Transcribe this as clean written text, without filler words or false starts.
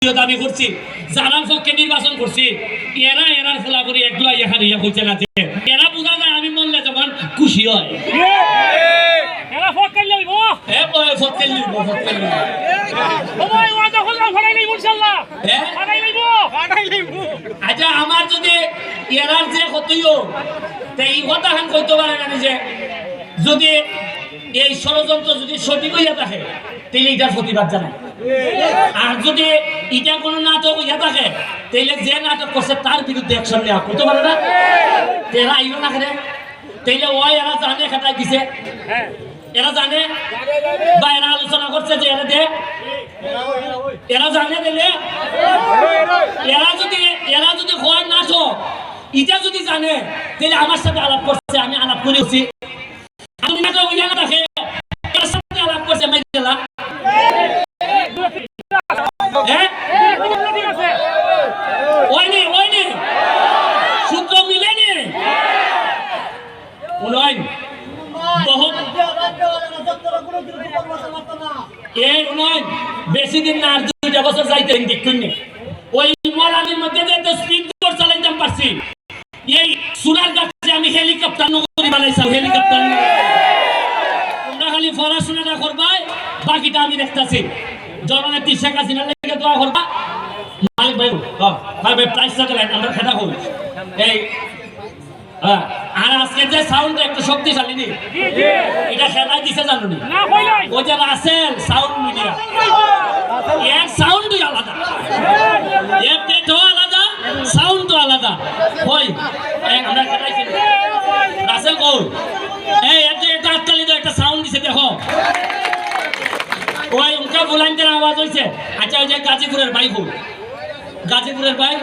দাবি করছি যারার পক্ষে নির্বাচন করছি এরা এরার ফলাফল একলা এখানে হইতে না এরা বোঝা যায় আমি মরলে যেমন খুশি হয় এরা ফটকাল লইব হ্যাঁ ফটকাল লইব ওই ওয়াদা করলাম ফাড়াই লইব ইনশাআল্লাহ হ্যাঁ ফাড়াই লইব আচ্ছা আমার যদি এরার যে কতইও তাই এই কথা খান কইতে পারে না যে যদি এই ষড়যন্ত্র যদি সঠিক হইয়া থাকে তাহলে এটার প্রতিবাদ জানায় আর যদি এটা কোনো নাটক হইয়া থাকে তাহলে যে নাটক করছে তার বিরুদ্ধে অ্যাকশন নেওয়া করতে পারে না এরা আইলো না করে তাইলে ওই এরা জানে খাতায় দিছে এরা জানে বা এরা আলোচনা করছে যে এরা জানে দিলে এরা যদি হয় নাটক এটা যদি জানে তাহলে আমার সাথে আলাপ করছে আমি আলাপ করেছি আমি নাটক হইয়া না থাকে এর সাথে আলাপ করছে আমি দিলাম সূত্র মিলেনি বেশি দিন না আর 2 বছর যাইতে দেখুন ওই মরানির মধ্যে যে স্পিড চালাইতাম পারছি এই সোনার গাছে আমি হেলিকপ্টার নগরী বানাইছিলাম হেলিকপ্টার তোমরা খালি পড়াশোনাটা করবাই বাকিটা আমি দেখতেছি জননেত্রী শেখ হাসিনার লেগে দোয়া করবা মালিক ভাই ভাই প্রাইসটা দেন আমরা খেলা করি এই আর আজকে যে সাউন্ড একটু শক্তিশালী নি এটা খেলাই দিছে জানো নি ওই যে রাসেল সাউন্ড মিডিয়া এর সাউন্ডই আলাদা এর পেটও আলাদা সাউন্ডও আলাদা ওই আমরা খেলাইছি রাসেল কই এই এটা আটকালি তো একটা সাউন্ড দিছে দেখো ওই উনকা বুলাইন্দের আওয়াজ হইছে আচ্ছা ওই যে গাজীপুরের ভাই গাজীপুরের ভাই